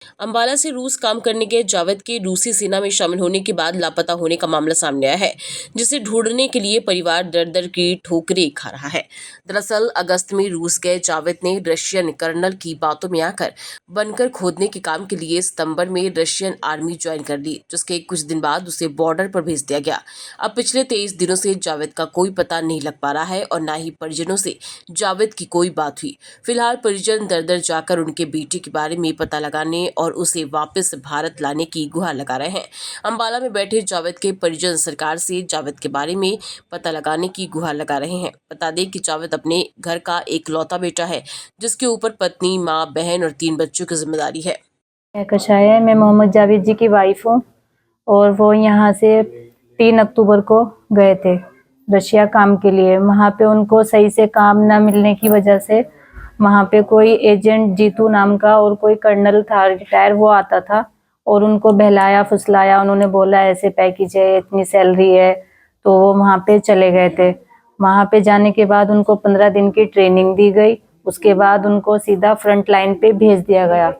अंबाला से रूस काम करने गए जावेद के रूसी सेना में शामिल होने के बाद लापता होने का मामला सामने आया है, जिसे ढूंढने के लिए परिवार दर-दर की ठोकरें खा रहा है। दरअसल अगस्त में रूस गए जावेद ने रशियन कर्नल की बातों में आकर बनकर खोदने के काम के लिए सितंबर में रशियन आर्मी ज्वाइन कर ली, जिसके कुछ दिन बाद उसे बॉर्डर पर भेज दिया गया। अब पिछले 23 दिनों से जावेद का कोई पता नहीं लग पा रहा है और न ही परिजनों से जावेद की कोई बात हुई। फिलहाल परिजन दर-दर जाकर उनके बेटे के बारे में पता लगाने और उसे वापस भारत लाने की गुहार लगा रहे हैं। अंबाला में बैठे जावेद के परिजन सरकार से जावेद के बारे में पता लगाने की गुहार लगा रहे हैं। बता दें कि जावेद अपने घर का एकलौता बेटा है, जिसके ऊपर पत्नी, मां, बहन और 3 बच्चों की जिम्मेदारी है। कशाय मैं मोहम्मद जावेद जी की वाइफ हूँ और वो यहाँ से 3 अक्टूबर को गए थे रशिया काम के लिए। वहाँ पे उनको सही से काम ना मिलने की वजह से वहाँ पे कोई एजेंट जीतू नाम का और कोई कर्नल था रिटायर, वो आता था और उनको बहलाया फुसलाया। उन्होंने बोला ऐसे पैकेज है, इतनी सैलरी है, तो वो वहाँ पे चले गए थे। वहाँ पे जाने के बाद उनको 15 दिन की ट्रेनिंग दी गई। उसके बाद उनको सीधा फ्रंट लाइन पे भेज दिया गया।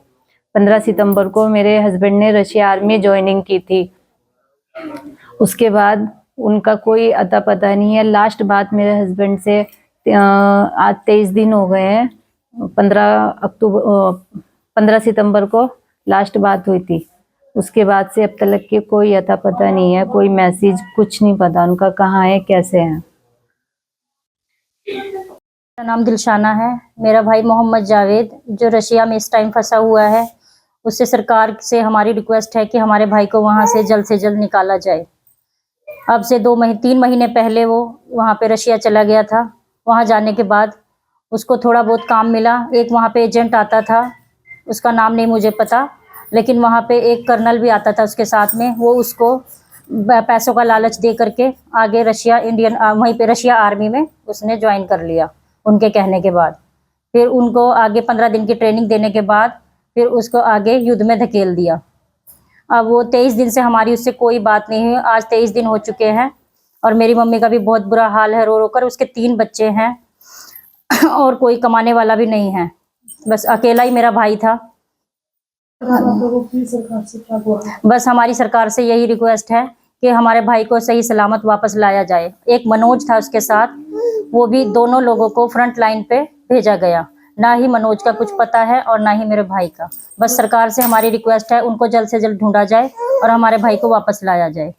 15 सितंबर को मेरे हस्बैंड ने रशिया आर्मी ज्वाइनिंग की थी। उसके बाद उनका कोई अता पता नहीं है। लास्ट बात मेरे हस्बैंड से आज 23 दिन हो गए हैं। 15 सितंबर को लास्ट बात हुई थी। उसके बाद से अब तक के कोई अता पता नहीं है, कोई मैसेज, कुछ नहीं पता उनका कहाँ है, कैसे है। मेरा नाम दिलशाना है। मेरा भाई मोहम्मद जावेद जो रशिया में इस टाइम फंसा हुआ है, उससे सरकार से हमारी रिक्वेस्ट है कि हमारे भाई को वहाँ से जल्द निकाला जाए। अब से 3 महीने पहले वो वहाँ पे रशिया चला गया था। वहाँ जाने के बाद उसको थोड़ा बहुत काम मिला। एक वहाँ पे एजेंट आता था, उसका नाम नहीं मुझे पता, लेकिन वहाँ पे एक कर्नल भी आता था उसके साथ में। वो उसको पैसों का लालच दे करके आगे वहीं पे रशिया आर्मी में उसने ज्वाइन कर लिया उनके कहने के बाद। फिर उनको आगे 15 दिन की ट्रेनिंग देने के बाद फिर उसको आगे युद्ध में धकेल दिया। अब वो 23 दिन से हमारी उससे कोई बात नहीं हुई। आज 23 दिन हो चुके हैं और मेरी मम्मी का भी बहुत बुरा हाल है, रो रो कर। उसके 3 बच्चे हैं और कोई कमाने वाला भी नहीं है, बस अकेला ही मेरा भाई था। बस हमारी सरकार से यही रिक्वेस्ट है कि हमारे भाई को सही सलामत वापस लाया जाए। एक मनोज था उसके साथ, वो भी दोनों लोगों को फ्रंट लाइन पे भेजा गया। ना ही मनोज का कुछ पता है और ना ही मेरे भाई का। बस सरकार से हमारी रिक्वेस्ट है उनको जल्द से जल्द ढूंढा जाए और हमारे भाई को वापस लाया जाए।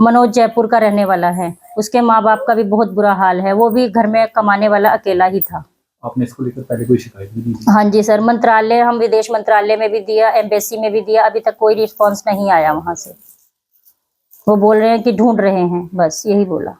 मनोज जयपुर का रहने वाला है। उसके माँ बाप का भी बहुत बुरा हाल है, वो भी घर में कमाने वाला अकेला ही था। आपने इसको लेकर पहले कोई शिकायत भी दी थी? हाँ जी सर, मंत्रालय, हम विदेश मंत्रालय में भी दिया, एम्बेसी में भी दिया, अभी तक कोई रिस्पॉन्स नहीं आया वहां से। वो बोल रहे हैं कि ढूंढ रहे हैं, बस यही बोला।